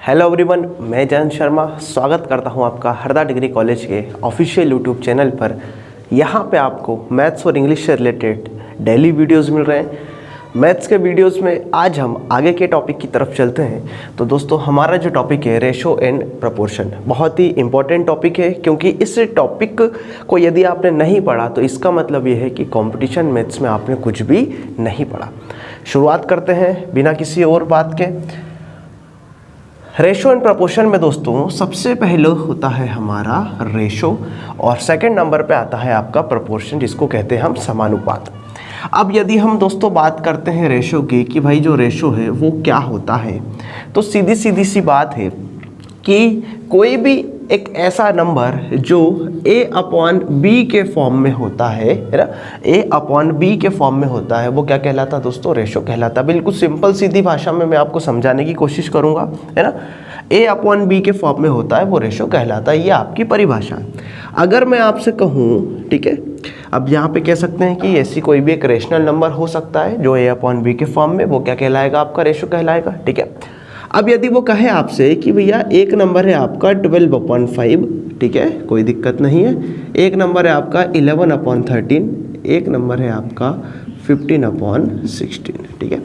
Hello everyone, मैं जयंत शर्मा स्वागत करता हूं आपका हरदा डिग्री कॉलेज के ऑफिशियल यूट्यूब चैनल पर। यहां पे आपको मैथ्स और इंग्लिश से रिलेटेड डेली वीडियोस मिल रहे हैं। मैथ्स के वीडियोस में आज हम आगे के टॉपिक की तरफ चलते हैं। तो दोस्तों, हमारा जो टॉपिक है रेशो एंड प्रपोर्शन, बहुत ही इंपॉर्टेंट टॉपिक है, क्योंकि इस टॉपिक को यदि आपने नहीं पढ़ा तो इसका मतलब ये है कि कंपटीशन मैथ्स में आपने कुछ भी नहीं पढ़ा। शुरुआत करते हैं बिना किसी और बात के। रेशो एंड प्रपोर्शन में दोस्तों सबसे पहले होता है हमारा रेशो और सेकंड नंबर पे आता है आपका प्रपोर्शन, जिसको कहते हैं हम समानुपात। अब यदि हम दोस्तों बात करते हैं रेशो की कि भाई जो रेशो है वो क्या होता है, तो सीधी सीधी सी बात है कि कोई भी एक ऐसा नंबर जो a/b के फॉर्म में होता है ना, a/b के फॉर्म में होता है, वो क्या कहलाता है दोस्तों? रेशो कहलाता। बिल्कुल सिंपल सीधी भाषा में मैं आपको समझाने की कोशिश करूंगा, है ना। a/b के फॉर्म में होता है वो रेशो कहलाता है, ये आपकी परिभाषा है। अगर मैं आपसे कहूँ, ठीक है, अब यहाँ पे कह सकते हैं कि ऐसी कोई भी एक रेशनल नंबर हो सकता है जो a/b के फॉर्म में, वो क्या कहलाएगा? आपका रेशो कहलाएगा, ठीक है। अब यदि वो कहे आपसे कि भैया एक नंबर है आपका 12/5, ठीक है, कोई दिक्कत नहीं है। एक नंबर है आपका 11/13, एक नंबर है आपका 15/16, ठीक है।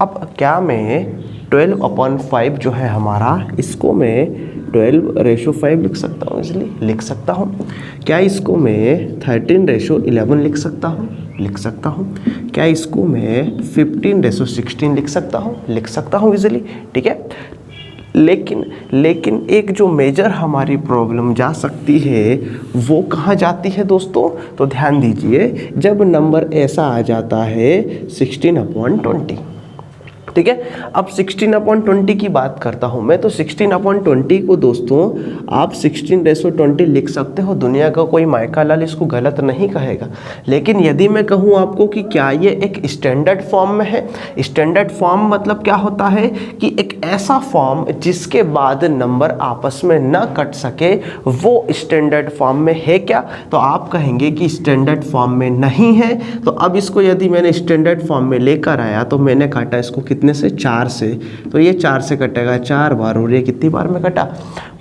अब क्या मैं 12/5 जो है हमारा, इसको मैं 12/5 लिख सकता हूँ? इसलिए लिख सकता हूँ। क्या इसको मैं 13/11 लिख सकता हूँ? लिख सकता हूँ। क्या इसको मैं 15/16 लिख सकता हूँ? लिख सकता हूँ इजीली, ठीक है। लेकिन एक जो मेजर हमारी प्रॉब्लम जा सकती है वो कहाँ जाती है दोस्तों? तो ध्यान दीजिए, जब नंबर ऐसा आ जाता है 16/20, ठीक है। अब 16/20 की बात करता हूँ मैं, तो 16/20 को दोस्तों आप 16/20 लिख सकते हो। दुनिया का कोई माइका लाल इसको गलत नहीं कहेगा। लेकिन यदि मैं कहूँ आपको कि क्या ये एक स्टैंडर्ड फॉर्म में है? स्टैंडर्ड फॉर्म मतलब क्या होता है कि एक ऐसा फॉर्म जिसके बाद नंबर आपस में न कट सके, वो स्टैंडर्ड फॉर्म में है क्या? तो आप कहेंगे कि स्टैंडर्ड फॉर्म में नहीं है। तो अब इसको यदि मैंने स्टैंडर्ड फॉर्म में लेकर आया तो मैंने काटा इसको कितने से? 4 से। तो ये 4 से कटेगा 4 बार, और ये कितनी बार में कटा?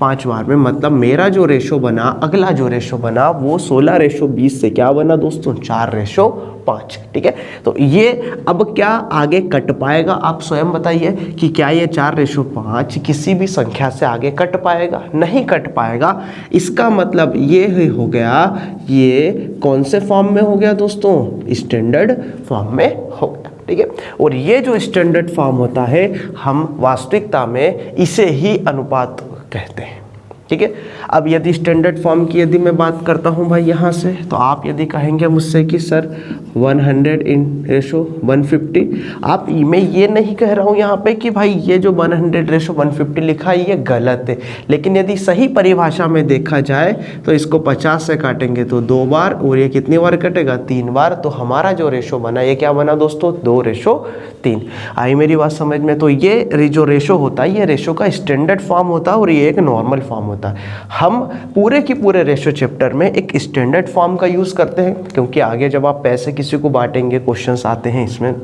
5 बार में। मतलब मेरा जो रेशो बना, अगला जो रेशो बना, वो 16/20 से क्या बना दोस्तों? 4/5, ठीक है। तो ये अब क्या आगे कट पाएगा? आप स्वयं बताइए कि क्या ये 4/5 किसी भी संख्या से आगे कट पाएगा? नहीं कट पाएगा। इसका मतलब ये हो गया, ये कौन से फॉर्म में हो गया दोस्तों? स्टैंडर्ड फॉर्म में हो गया, ठीक है। और ये जो स्टैंडर्ड फॉर्म होता है, हम वास्तविकता में इसे ही अनुपात कहते हैं, ठीक है। अब यदि स्टैंडर्ड फॉर्म की यदि मैं बात करता हूँ भाई यहाँ से, तो आप यदि कहेंगे मुझसे कि सर 100/150, आप, मैं ये नहीं कह रहा हूँ यहाँ पे कि भाई ये जो 100/150 लिखा है ये गलत है। लेकिन यदि सही परिभाषा में देखा जाए तो इसको 50 से काटेंगे तो 2 बार, और ये कितनी बार कटेगा? 3 बार। तो हमारा जो रेशो बना, ये क्या बना दोस्तों? 2/3। आई मेरी बात समझ में? तो ये जो रेशो होता है, ये रेशो का स्टैंडर्ड फॉर्म होता है और ये एक नॉर्मल फॉर्म होता है। हम पूरे की पूरे रेशो चैप्टर में एक स्टैंडर्ड फॉर्म का यूज़ करते हैं, क्योंकि आगे जब आप पैसे किसी को बांटेंगे, क्वेश्चंस आते हैं इसमें,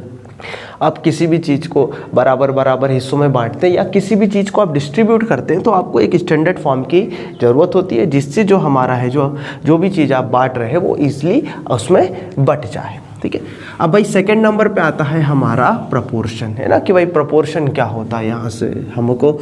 आप किसी भी चीज़ को बराबर बराबर हिस्सों में बांटते हैं या किसी भी चीज़ को आप डिस्ट्रीब्यूट करते हैं, तो आपको एक स्टैंडर्ड फॉर्म की ज़रूरत होती है, जिससे जो हमारा है, जो भी चीज़ आप बांट रहे हैं वो ईजिली उसमें बट जाए, ठीक है। अब भाई सेकंड नंबर पे आता है हमारा प्रपोर्शन, है ना, कि भाई प्रपोर्शन क्या होता है। यहाँ से हमको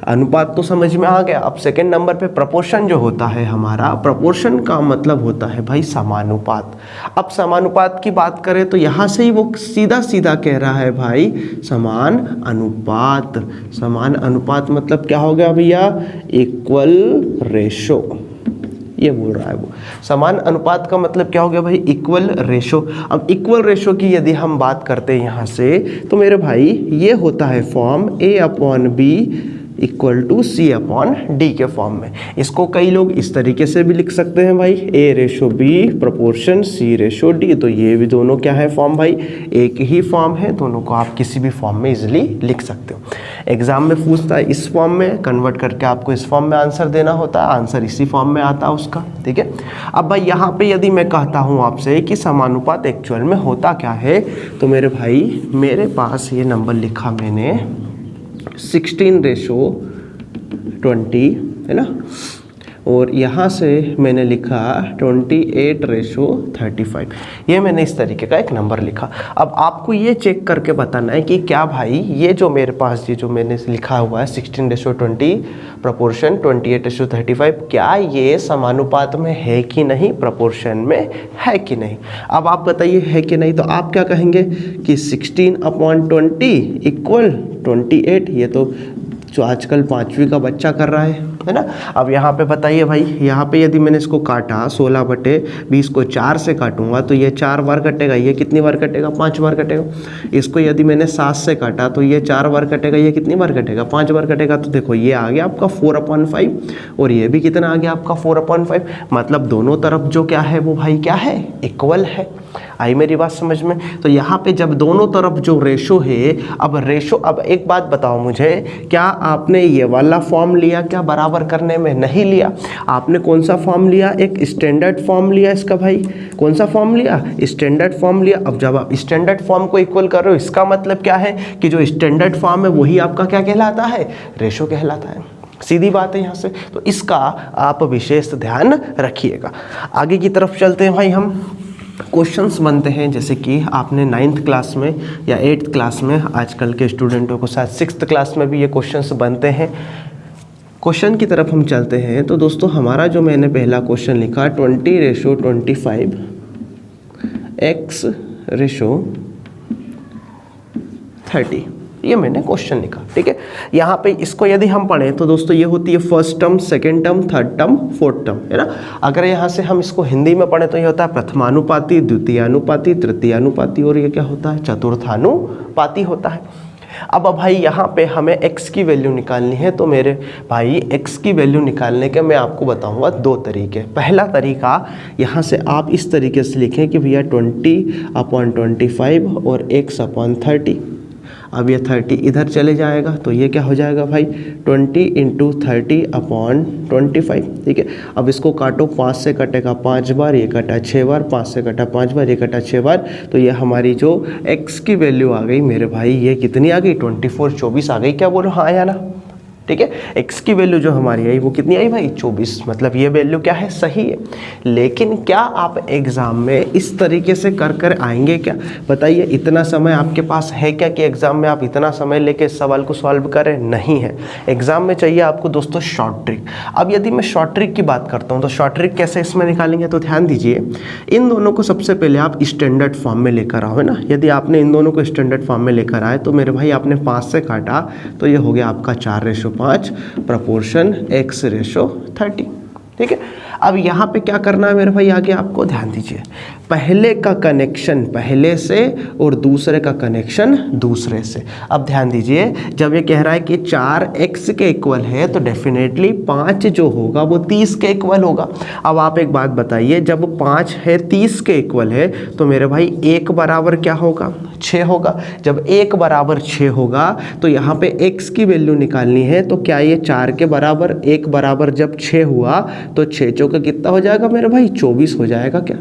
अनुपात तो समझ में आ गया। अब सेकंड नंबर पे प्रपोर्शन जो होता है हमारा, प्रपोर्शन का मतलब होता है भाई समानुपात। अब समानुपात की बात करें तो यहाँ से ही वो सीधा सीधा कह रहा है भाई समान अनुपात। समान अनुपात मतलब क्या हो गया भैया? इक्वल रेशो, ये बोल रहा है वो। समान अनुपात का मतलब क्या हो गया भाई? Equal ratio. अब इक्वल रेशो की यदि हम बात करते हैं यहाँ से, तो मेरे भाई ये होता है फॉर्म a/b = c/d के फॉर्म में। इसको कई लोग इस तरीके से भी लिख सकते हैं भाई, a/b प्रपोर्शन c/d। तो ये भी दोनों क्या है फॉर्म भाई? एक ही फॉर्म है, दोनों को आप किसी भी फॉर्म में इजीली लिख सकते हो। एग्जाम में पूछता है इस फॉर्म में, कन्वर्ट करके आपको इस फॉर्म में आंसर देना होता है, आंसर इसी फॉर्म में आता है उसका, ठीक है। अब भाई यहाँ पे यदि मैं कहता हूँ आपसे कि समानुपात एक्चुअल में होता क्या है, तो मेरे भाई मेरे पास ये नंबर लिखा मैंने 16/20 20, है ना, और यहाँ से मैंने लिखा 28:35। ये मैंने इस तरीके का एक नंबर लिखा। अब आपको ये चेक करके बताना है कि क्या भाई ये जो मेरे पास ये जो मैंने लिखा हुआ है 16:20 प्रपोर्शन 28:35, क्या ये समानुपात में है कि नहीं, प्रपोर्शन में है कि नहीं। अब आप बताइए है कि नहीं, तो आप क्या कहेंगे कि 16/20 इक्वल 28। ये तो जो आजकल 5वीं का बच्चा कर रहा है ना। अब यहाँ पे बताइए भाई, यहाँ पे यदि मैंने इसको काटा 16/20 को 4 से काटूंगा तो ये 4 बार कटेगा, ये कितनी बार कटेगा, 5 बार कटेगा। इसको यदि मैंने 7 से काटा तो ये 4 बार कटेगा, ये कितनी बार कटेगा, 5 बार कटेगा। तो देखो ये आ गया आपका 4/5 और ये भी कितना आ गया आपका 4/5। मतलब दोनों तरफ जो क्या है वो भाई क्या है, इक्वल है। आई मेरी बात समझ में। तो यहाँ पे जब दोनों तरफ जो रेशो है, अब रेशो, अब एक बात बताओ मुझे, क्या आपने ये वाला फॉर्म लिया क्या बराबर करने में, नहीं लिया। आपने कौन सा फॉर्म लिया, एक स्टैंडर्ड फॉर्म लिया इसका भाई। कौन सा फॉर्म लिया, स्टैंडर्ड फॉर्म लिया। अब जब आप स्टैंडर्ड फॉर्म को इक्वल कर रहे हो, इसका मतलब क्या है कि जो स्टैंडर्ड फॉर्म है वही आपका क्या कहलाता है, रेशो कहलाता है। सीधी बात है यहाँ से। तो इसका आप विशेष ध्यान रखिएगा। आगे की तरफ चलते हैं भाई, हम क्वेश्चंस बनते हैं। जैसे कि आपने 9th क्लास में या 8th क्लास में, आजकल के स्टूडेंटों को शायद 6th क्लास में भी ये क्वेश्चंस बनते हैं। क्वेश्चन की तरफ हम चलते हैं। तो दोस्तों हमारा जो मैंने पहला क्वेश्चन लिखा 20:25 x:30, ये मैंने क्वेश्चन लिखा। ठीक है, यहाँ पे इसको यदि हम पढ़ें तो दोस्तों ये होती है first term, second term, third term, fourth term, है ना। अगर यहाँ से हम इसको हिंदी में पढ़ें तो ये होता है प्रथमानुपाती, द्वितीयानुपाती, तृतीयानुपाती और ये क्या होता है, चतुर्थानुपाती होता है। अब भाई यहाँ पे हमें x की वैल्यू निकालनी है। तो मेरे भाई x की वैल्यू निकालने के मैं आपको बताऊंगा 2 तरीके। पहला तरीका, यहाँ से आप इस तरीके से लिखें कि भैया 20/25 और x/30। अब ये 30 इधर चले जाएगा तो ये क्या हो जाएगा भाई 20 × 30/25। ठीक है, अब इसको काटो, 5 से कटेगा 5 बार, ये कटा 6 बार, 5 से कटा 5 बार, ये कटा 6 बार। तो ये हमारी जो x की वैल्यू आ गई मेरे भाई, ये कितनी आ गई 24 आ गई। क्या बोलो, हाँ या ना। ठीक है, x की वैल्यू जो हमारी आई वो कितनी आई भाई 24। मतलब ये वैल्यू क्या है, सही है। लेकिन क्या आप एग्ज़ाम में इस तरीके से कर आएंगे क्या, बताइए। इतना समय आपके पास है क्या कि एग्ज़ाम में आप इतना समय लेके इस सवाल को सॉल्व करें, नहीं है। एग्ज़ाम में चाहिए आपको दोस्तों शॉर्ट ट्रिक। अब यदि मैं शॉर्ट ट्रिक की बात करता हूँ तो शॉर्ट ट्रिक कैसे इसमें निकालेंगे, तो ध्यान दीजिए। इन दोनों को सबसे पहले आप स्टैंडर्ड फॉर्म में लेकर आओ, है ना। यदि आपने इन दोनों को स्टैंडर्ड फॉर्म में लेकर आए तो मेरे भाई आपने 5 से काटा तो ये हो गया आपका 4:5 प्रपोर्शन x:30। ठीक है, अब यहाँ पे क्या करना है मेरे भाई, आगे आपको ध्यान दीजिए। पहले का कनेक्शन पहले से और दूसरे का कनेक्शन दूसरे से। अब ध्यान दीजिए, जब ये कह रहा है कि 4x के इक्वल है तो डेफिनेटली 5 जो होगा वो 30 के इक्वल होगा। अब आप एक बात बताइए, जब 5 है 30 के इक्वल है तो मेरे भाई 1 बराबर क्या होगा, 6 होगा। जब 1 बराबर 6 होगा तो यहाँ पे x की वैल्यू निकालनी है। तो क्या ये 4 के बराबर, 1 बराबर जब 6 हुआ तो 6 चौका कितना हो जाएगा मेरे भाई 24 हो जाएगा। क्या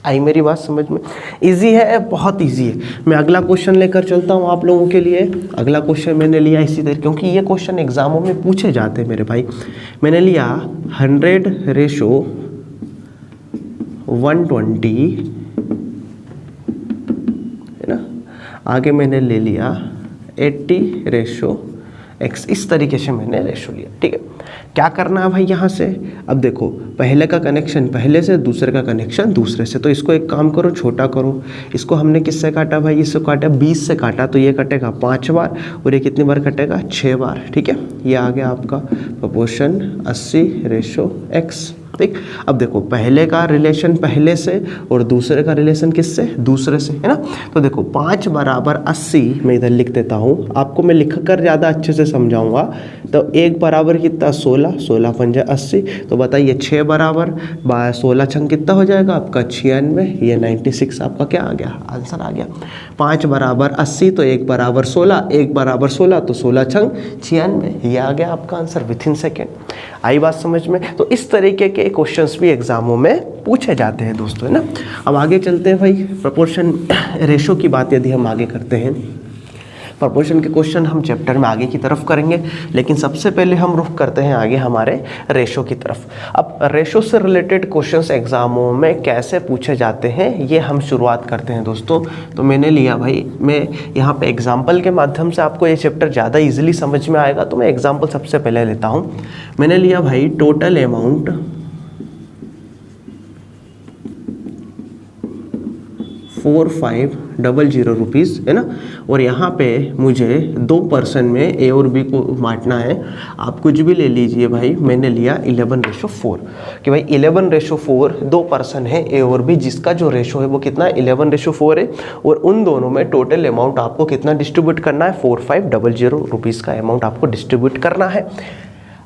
आई मेरी बात समझ में? इजी है, बहुत इजी है। मैं अगला क्वेश्चन लेकर चलता हूँ आप लोगों के लिए। अगला क्वेश्चन मैंने लिया इसी तरह, क्योंकि ये क्वेश्चन एग्जामों में पूछे जाते हैं मेरे भाई। मैंने लिया 100:120, है ना। आगे मैंने ले लिया 80:x। इस तरीके से मैंने रेशो लिया। ठीक है, क्या करना है भाई यहाँ से। अब देखो, पहले का कनेक्शन पहले से, दूसरे का कनेक्शन दूसरे से। तो इसको एक काम करो, छोटा करो। इसको हमने किससे काटा भाई, इसको काटा 20 से काटा तो ये कटेगा 5 बार और ये कितनी बार कटेगा 6 बार। ठीक है, ये आ गया आपका प्रोपोर्शन 80:x। ठीक, अब देखो पहले का रिलेशन पहले से और दूसरे का रिलेशन किससे, दूसरे से, है ना। तो देखो 5 बराबर 80 मैं इधर लिख देता हूँ, आपको मैं लिख कर ज़्यादा अच्छे से समझाऊंगा। तो 1 बराबर कितना 16, 16 पंजे 80। तो बताइए 6 बराबर 16 छंग कितना हो जाएगा आपका 96। ये 96 आपका क्या आ गया, आंसर आ गया। 5 बराबर 80 तो 1 बराबर 16, 1 बराबर 16 तो 16 छंग 96। ये आ गया आपका आंसर विथिन सेकेंड। आई बात समझ में? तो इस तरीके के क्वेश्चंस भी एग्जामों में पूछे जाते हैं दोस्तों, है ना। अब आगे चलते हैं भाई, प्रोपोर्शन रेशो की बात यदि हम आगे करते हैं प्रोपोर्शन के क्वेश्चन हम चैप्टर में आगे की तरफ करेंगे, लेकिन सबसे पहले हम रुख करते हैं आगे हमारे रेशो की तरफ। अब रेशो से रिलेटेड क्वेश्चंस एग्जामों में कैसे पूछे जाते हैं ये हम शुरुआत करते हैं दोस्तों। तो मैंने लिया भाई, मैं यहाँ पे एग्जाम्पल के माध्यम से आपको ये चैप्टर ज़्यादा ईजिली समझ में आएगा, तो मैं एग्जाम्पल सबसे पहले लेता हूँ। मैंने लिया भाई टोटल अमाउंट 4500 रुपीज़ है ना, और यहाँ पे मुझे 2 पर्सन में ए और बी को बांटना है। आप कुछ भी ले लीजिए भाई, मैंने लिया 11:4 कि भाई 11:4 2 पर्सन है ए और बी, जिसका जो रेशो है वो कितना है 11:4 है, और उन दोनों में टोटल अमाउंट आपको कितना डिस्ट्रीब्यूट करना है 4500 रुपीज़ का अमाउंट आपको डिस्ट्रीब्यूट करना है।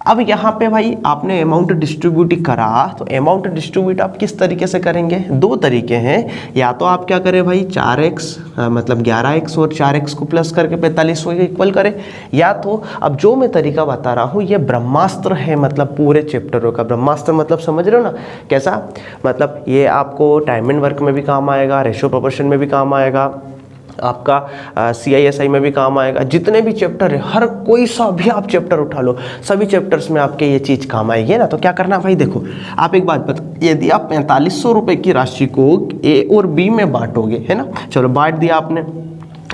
अब यहाँ पे भाई आपने अमाउंट डिस्ट्रीब्यूट करा, तो अमाउंट डिस्ट्रीब्यूट आप किस तरीके से करेंगे? 2 तरीके हैं। या तो आप क्या करें भाई 4x मतलब 11x और 4x को प्लस करके 4500 के इक्वल करें, या तो अब जो मैं तरीका बता रहा हूँ ये ब्रह्मास्त्र है, मतलब पूरे चैप्टरों का ब्रह्मास्त्र, मतलब समझ रहे हो ना कैसा? मतलब ये आपको टाइम एंड वर्क में भी काम आएगा, रेशो प्रोपोर्शन में भी काम आएगा, आपका CISI में भी काम आएगा। जितने भी चैप्टर है, हर कोई सा भी आप चैप्टर उठा लो, सभी चैप्टर्स में आपके ये चीज़ काम आएगी ना। तो क्या करना भाई, देखो आप एक बात बता, यदि आप 4500 रुपये की राशि को A और B में बांटोगे, है ना, चलो बांट दिया आपने,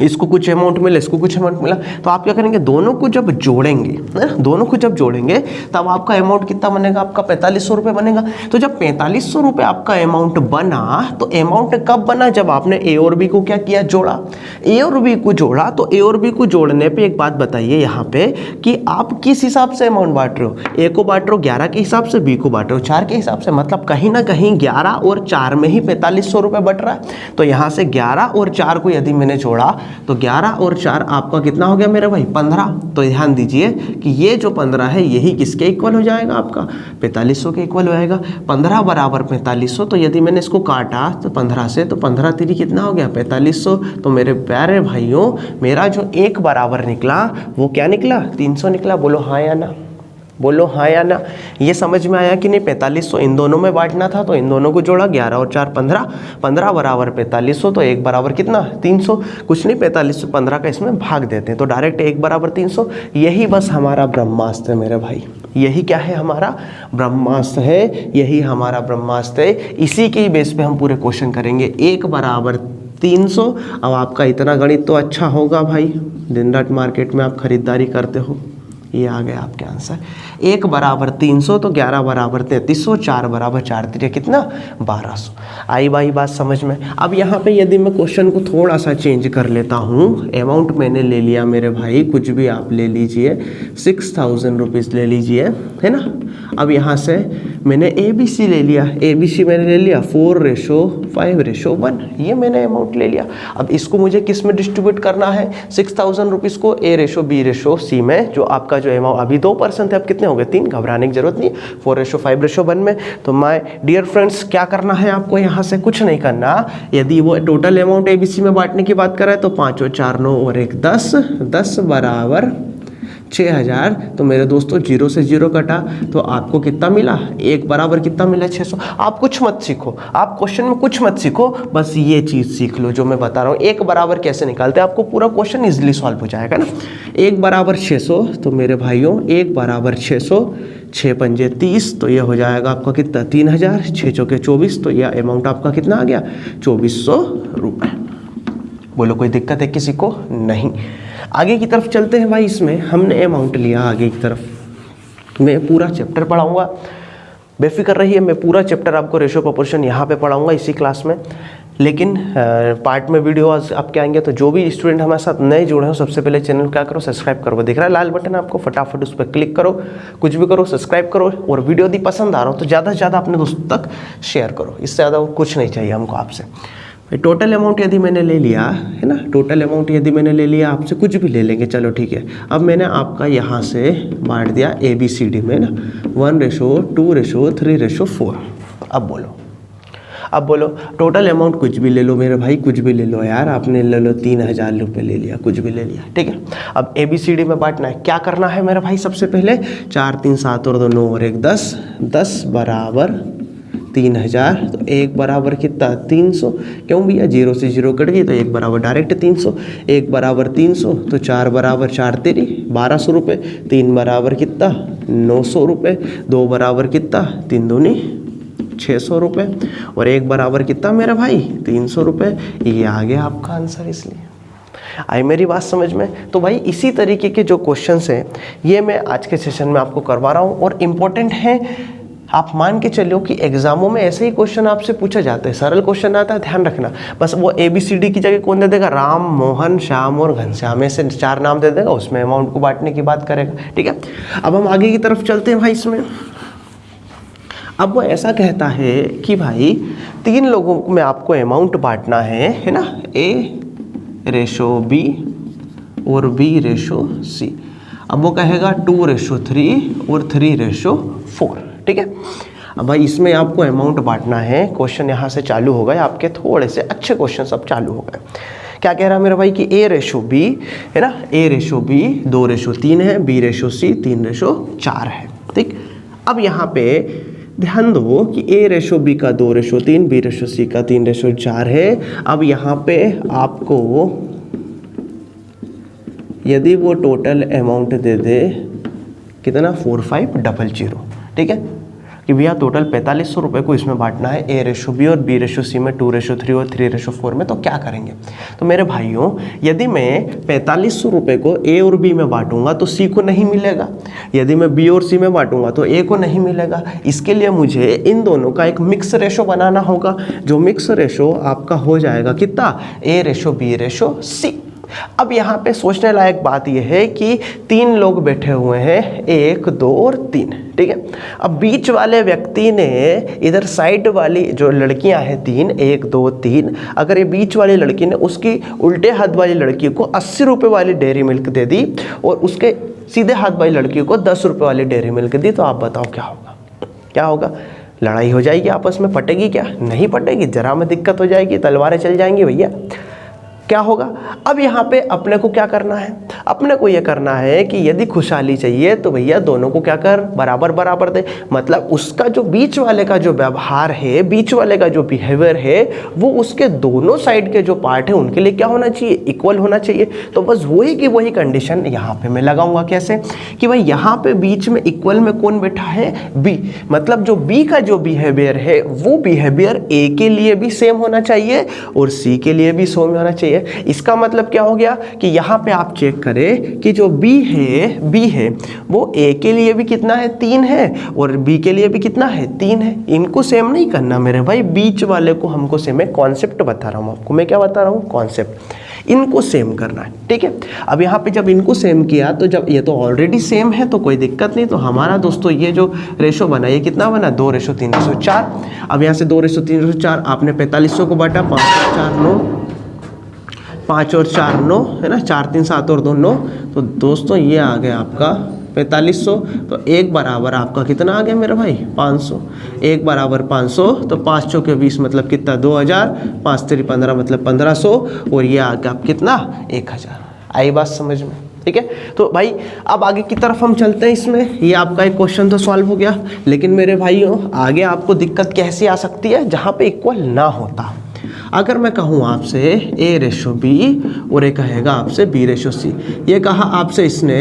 इसको कुछ अमाउंट मिला, इसको कुछ अमाउंट मिला, तो आप क्या करेंगे, दोनों को जब जोड़ेंगे, है ना, दोनों को जब जोड़ेंगे तब आपका अमाउंट कितना बनेगा, आपका 4500 रुपये बनेगा। तो जब 4500 रुपये आपका अमाउंट बना, तो अमाउंट कब बना, जब आपने ए और बी को क्या किया, जोड़ा। ए और बी को जोड़ा, तो ए और बी को जोड़ने पे एक बात बताइए यहाँ पे कि आप किस हिसाब से अमाउंट बांट रहे हो। ए को बांट रहे हो 11 के हिसाब से, बी को बांट रहे हो 4 के हिसाब से, मतलब कहीं ना कहीं 11 और 4 में ही 4500 रुपये बट रहा है। तो यहाँ से 11 और 4 को यदि मैंने जोड़ा तो 11 और 4 आपका कितना हो गया मेरे भाई 15। तो ध्यान दीजिए कि ये जो 15 है यही किसके इक्वल हो जाएगा, आपका 4500 के इक्वल हो जाएगा। 15 बराबर 4500, तो यदि मैंने इसको काटा तो 15 से, तो 15 3 कितना हो गया 4500। तो मेरे प्यारे भाइयों, मेरा जो एक बराबर निकला वो क्या निकला, 300 निकला। बोलो हाँ या ना, बोलो हाँ या ना। ये समझ में आया कि नहीं? 4500 इन दोनों में बांटना था, तो इन दोनों को जोड़ा, 11 और 4 15, 15 बराबर 4500, तो एक बराबर कितना 300। कुछ नहीं, 4500 15 का इसमें भाग देते हैं, तो डायरेक्ट एक बराबर 300। यही बस हमारा ब्रह्मास्त्र है मेरे भाई, यही क्या है, हमारा ब्रह्मास्त्र है, यही हमारा ब्रह्मास्त्र है। इसी के बेस पे हम पूरे क्वेश्चन करेंगे। एक बराबर 300। अब आपका इतना गणित तो अच्छा होगा भाई, दिन रात मार्केट में आप खरीदारी करते हो। ये आ गया आपके आंसर। 1 बराबर 300, तो 11 बराबर 3300, 4 बराबर 4 3 कितना 1200। आई भाई बात समझ में? अब यहाँ पे यदि मैं क्वेश्चन को थोड़ा सा चेंज कर लेता हूँ, अमाउंट मैंने ले लिया मेरे भाई, कुछ भी आप ले लीजिए, 6000 रुपीज़ ले लीजिए, है ना। अब यहाँ से मैंने ABC ले लिया, ABC मैंने ले लिया 4:5:1, ये मैंने अमाउंट ले लिया। अब इसको मुझे किस में डिस्ट्रीब्यूट करना है, 6000 रुपीज़ को A:B:C में, जो आपका जो अमाउंट अभी 2% थे, अब कितने हो गए 3, घबराने की जरूरत नहीं, 4:5:1 में। तो माय डियर फ्रेंड्स, क्या करना है आपको, यहाँ से कुछ नहीं करना। यदि वो टोटल अमाउंट ABC में बांटने की बात कर रहा है, तो 5 और 4 9 और 1 10, 10 बराबर 6000। तो मेरे दोस्तों 0 से 0 कटा, तो आपको कितना मिला, 1 बराबर कितना मिला 600। आप कुछ मत सीखो, आप क्वेश्चन में कुछ मत सीखो, बस ये चीज़ सीख लो जो मैं बता रहा हूँ। 1 बराबर कैसे निकालते हैं, आपको पूरा क्वेश्चन इजीली सॉल्व हो जाएगा ना। 1 बराबर 600, तो मेरे भाइयों 1 बराबर 600, 6 पंजे 30, तो ये हो जाएगा आपका कितना 3000, 6 चौके 24, तो यह अमाउंट आपका कितना आ गया 2400 रुपये। बोलो कोई दिक्कत है किसी को? नहीं। आगे की तरफ चलते हैं भाई। इसमें हमने अमाउंट लिया, आगे की तरफ मैं पूरा चैप्टर पढ़ाऊंगा, बेफिक्र रहिए, मैं पूरा चैप्टर आपको रेशो प्रोपोर्शन यहाँ पे पढ़ाऊंगा इसी क्लास में। लेकिन पार्ट में वीडियो आप क्या आएंगे, तो जो भी स्टूडेंट हमारे साथ नए जुड़े हो, सबसे पहले चैनल क्या करो, सब्सक्राइब करो। दिख रहा है लाल बटन आपको, फटाफट उस पर क्लिक करो, कुछ भी करो, सब्सक्राइब करो। और वीडियो यदि पसंद आ रहा हो तो ज़्यादा से ज़्यादा अपने दोस्तों तक शेयर करो, इससे ज़्यादा कुछ नहीं चाहिए हमको आपसे। टोटल अमाउंट यदि मैंने ले लिया है ना, टोटल अमाउंट यदि मैंने ले लिया, आपसे कुछ भी ले लेंगे, चलो ठीक है। अब मैंने आपका यहाँ से बांट दिया ABCD में ना, 1:2:3:4। अब बोलो टोटल अमाउंट कुछ भी ले लो मेरे भाई, कुछ भी ले लो यार, आपने ले लो 3000 रुपये ले लिया, कुछ भी ले लिया, ठीक है। अब ABCD में बांटना है, क्या करना है मेरे भाई, सबसे पहले 4 3 7 और 2 9 और 1 10, 10 बराबर 3000, तो 1 बराबर कितना 300, क्यों भैया 0 से 0 कट गई तो 1 बराबर डायरेक्ट 300, 1 बराबर 300 तो 4 बराबर 4 तेरी 1200 रुपये, 3 बराबर कितना 900 रुपये, 2 बराबर कितना 3 दूनी 600 रुपये और 1 बराबर कितना मेरा भाई 300 रुपये। ये आ गया आपका आंसर। इसलिए आई मेरी बात समझ में? तो भाई इसी तरीके के जो क्वेश्चंस हैं ये मैं आज के सेशन में आपको करवा रहा हूँ और इम्पोर्टेंट है। आप मान के चलो कि एग्जामों में ऐसे ही क्वेश्चन आपसे पूछे जाते हैं, सरल क्वेश्चन आता है, ध्यान रखना। बस वो ABCD की जगह कौन दे देगा, राम, मोहन, श्याम और घनश्याम, में से 4 नाम दे देगा, उसमें अमाउंट को बांटने की बात करेगा। ठीक है, अब हम आगे की तरफ चलते हैं भाई। इसमें अब वो ऐसा कहता है कि भाई 3 लोगों में आपको अमाउंट बांटना है ना, A/B और B/C। अब वो कहेगा 2/3 और 3/4। ठीक है, अब भाई इसमें आपको अमाउंट बांटना है। क्वेश्चन यहाँ से चालू हो गए आपके, थोड़े से अच्छे क्वेश्चन सब चालू हो गए। क्या कह रहा है मेरा भाई कि A/B है ना, A/B 2/3 है, B/C 3/4 है। ठीक, अब यहाँ पे ध्यान दो कि A/B का 2/3, B/C का 3/4 है। अब यहाँ पे आपको यदि वो टोटल अमाउंट दे दे कितना 4500, ठीक है, कि भैया टोटल 4500 रुपये को इसमें बांटना है A/B और B/C में 2/3 और 3/4 में, तो क्या करेंगे? तो मेरे भाइयों यदि मैं 4500 रुपये को A और B में बांटूंगा तो C को नहीं मिलेगा, यदि मैं B और C में बांटूंगा तो A को नहीं मिलेगा। इसके लिए मुझे इन दोनों का एक मिक्स रेशो बनाना होगा, जो मिक्स रेशो आपका हो जाएगा कितना A/B/C। अब यहाँ पे सोचने लायक बात यह है कि 3 लोग बैठे हुए हैं, 1, 2 और 3। ठीक है, अब बीच वाले व्यक्ति ने इधर साइड वाली जो लड़कियां हैं 3, 1, 2, 3, अगर ये बीच वाली लड़की ने उसकी उल्टे हाथ वाली लड़की को 80 रुपये वाली डेयरी मिल्क दे दी और उसके सीधे हाथ वाली लड़की को 10 रुपये वाली डेयरी मिल्क दी, तो आप बताओ क्या होगा? क्या होगा? लड़ाई हो जाएगी आपस में, पटेगी क्या? नहीं पटेगी, जरा में दिक्कत हो जाएगी, तलवारें चल जाएंगी भैया। क्या होगा? अब यहाँ पे अपने को क्या करना है? अपने को ये करना है कि यदि खुशहाली चाहिए तो भैया दोनों को क्या कर, बराबर बराबर दे। मतलब उसका जो बीच वाले का जो व्यवहार है, बीच वाले का जो बिहेवियर है, वो उसके दोनों साइड के जो पार्ट है उनके लिए क्या होना चाहिए, इक्वल होना चाहिए। तो बस वही की वही कंडीशन यहाँ पे मैं लगाऊंगा। कैसे? कि भाई यहाँ पे बीच में इक्वल में कौन बैठा है, बी। मतलब जो बी का जो बिहेवियर है वो बिहेवियर ए के लिए भी सेम होना चाहिए और सी के लिए भी सेम होना चाहिए। इसका मतलब क्या हो गया कि यहाँ पे आप चेक करें कि जो बी है वो ए के लिए भी कितना है, 3 है, और बी के लिए भी कितना है, 3 है। इनको सेम नहीं करना मेरे भाई, बीच वाले को हमको सेम है। कॉन्सेप्ट बता रहा हूँ आपको मैं, क्या बता रहा हूँ, कॉन्सेप्ट। इनको सेम करना है। ठीक है, अब यहाँ पे जब इनको सेम किया तो जब ये तो ऑलरेडी सेम है तो कोई दिक्कत नहीं। तो हमारा दोस्तों ये जो रेशो बना ये कितना बना, 2/3/4। अब यहाँ से 2/3/4 आपने 4500 को बांटा, 5 और 4 9, 5 और 4 9 है ना, 4 3 7 और 2 9। तो दोस्तों ये आ गया आपका 4500। तो 1 बराबर आपका कितना आ गया मेरा भाई, 500। 1 बराबर 500, तो 5 चौके 20 मतलब कितना, 2000, 5 3 15 मतलब 1500, और ये आ गया आप कितना, 1000। आई बात समझ में? ठीक है, तो भाई अब आगे की तरफ हम चलते हैं। इसमें ये आपका एक क्वेश्चन तो सॉल्व हो गया, लेकिन मेरे भाइयों आगे आपको दिक्कत कैसी आ सकती है, जहाँ पे इक्वल ना होता। अगर मैं कहूँ आपसे A/B और ये कहेगा आपसे B/C, ये कहा आपसे इसने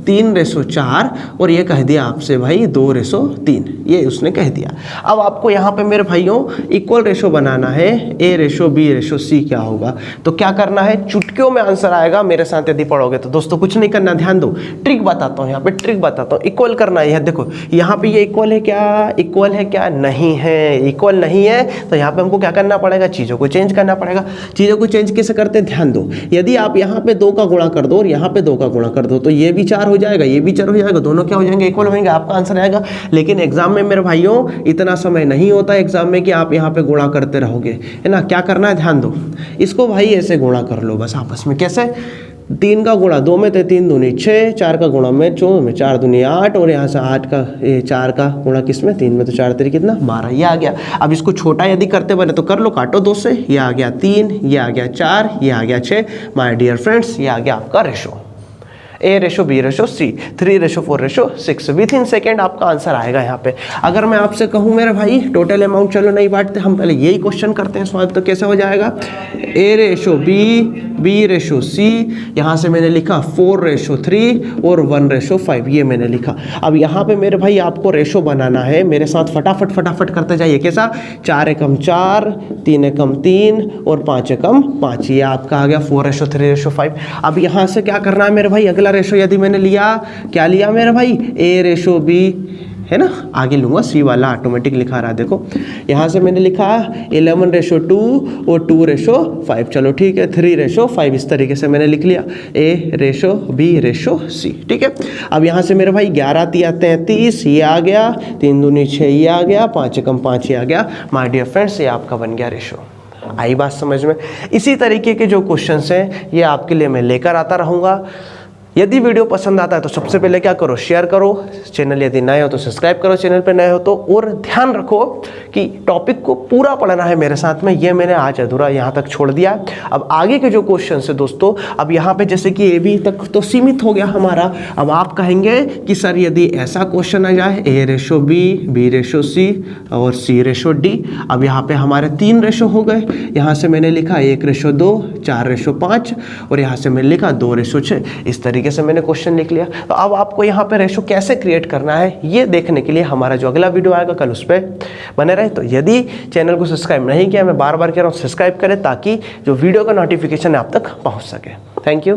3/4 और ये कह दिया आपसे भाई 2/3, ये उसने कह दिया। अब आपको यहाँ पे मेरे भाइयों इक्वल रेशो बनाना है, A/B/C क्या होगा? तो क्या करना है, चुटकियों में आंसर आएगा मेरे साथ यदि पढ़ोगे तो। दोस्तों कुछ नहीं करना, ध्यान दो, ट्रिक बताता हूँ यहाँ पे, ट्रिक बताता हूँ। इक्वल करना है, देखो यहाँ पे ये इक्वल है क्या, इक्वल है क्या, नहीं है, इक्वल नहीं है। तो यहाँ पे हमको क्या करना पड़ेगा, चीज़ों को चेंज करना पड़ेगा। चीज़ों को चेंज कैसे करते हैं, ध्यान दो। यदि आप यहाँ पे 2 का गुणा कर दो और यहाँ पे 2 का गुणा कर दो तो ये भी 4 हो जाएगा, ये भी 4 हो जाएगा, दोनों क्या हो जाएंगे, इक्वल हो जाएंगे, आपका आंसर आएगा। लेकिन एग्जाम में मेरे भाइयों इतना समय नहीं होता एग्जाम में कि आप यहाँ पे गुणा करते रहोगे, है ना। क्या करना है, ध्यान दो, इसको भाई ऐसे गुणा कर लो बस आपस में। कैसे? 3 का गुणा 2 में तो 3 दूनी 6, 4 का गुणा में 4 में 4 दूनी 8, और यहाँ से 8 का 4 का गुणा किस में, 3 में, तो 4 3 कितना, 12, ये आ गया। अब इसको छोटा यदि करते बने तो कर लो, काटो 2 से, ये आ गया 3, ये आ गया 4, ये आ गया 6। माय डियर फ्रेंड्स, ये आ गया आपका ratio. A/B/C, 3/4/6। With in second आपका आंसर आएगा यहाँ पे। अगर मैं आपसे कहूँ मेरे भाई टोटल अमाउंट, चलो नहीं बांटते, हम पहले यही क्वेश्चन करते हैं स्वाद, तो कैसे हो जाएगा A/B, B/C, यहाँ से मैंने लिखा 4/3 और 1/5, ये मैंने लिखा। अब यहाँ पे मेरे भाई आपको रेशो बनाना है, मेरे साथ फटाफट फटाफट करते जाइए। कैसा? 4 एकम 4, 3 एकम 3 और 5 एकम 5, ये आपका आ गया 4/3/5। अब यहाँ से क्या करना है मेरे भाई, अगला रेशो यदि मैंने लिया, क्या लिया मेरे भाई, A/B है ना, आगे लूँगा C वाला, ऑटोमेटिक लिखा रहा, देखो यहाँ से मैंने लिखा 11/2 और 2/5। चलो ठीक है, 3/5, इस तरीके से मैंने लिख लिया A/B/C। ठीक है, अब यहाँ से मेरे भाई 11 तिया 33, ये आ गया, 3 दूनी 6, ये आ गया, 5 एकम 5, ये आ गया। माय डियर फ्रेंड्स, ये आपका बन गया रेशो। आई बात समझ में? इसी तरीके के जो क्वेश्चंस हैं ये आपके लिए मैं लेकर आता रहूँगा। यदि वीडियो पसंद आता है तो सबसे पहले क्या करो, शेयर करो। चैनल यदि नए हो तो सब्सक्राइब करो, चैनल पे नए हो तो। और ध्यान रखो कि टॉपिक को पूरा पढ़ना है मेरे साथ में, ये मैंने आज अधूरा यहाँ तक छोड़ दिया। अब आगे के जो क्वेश्चन है दोस्तों, अब यहाँ पे जैसे कि AB तक तो सीमित हो गया हमारा। अब आप कहेंगे कि सर यदि ऐसा क्वेश्चन आ जाए A/B, B/C और C/D, अब यहाँ पे हमारे 3 रेशो हो गए। यहाँ से मैंने लिखा 1/2, 4/5 और यहाँ से मैंने लिखा 2/6। इस तरीके से मैंने क्वेश्चन लिख लिया। तो अब आपको यहाँ पे रेशो कैसे क्रिएट करना है ये देखने के लिए हमारा जो अगला वीडियो आएगा कल, उस पर बने रहे। तो यदि चैनल को सब्सक्राइब नहीं किया, मैं बार बार कह रहा हूँ सब्सक्राइब करें, ताकि जो वीडियो का नोटिफिकेशन आप तक पहुँच सके। Thank you.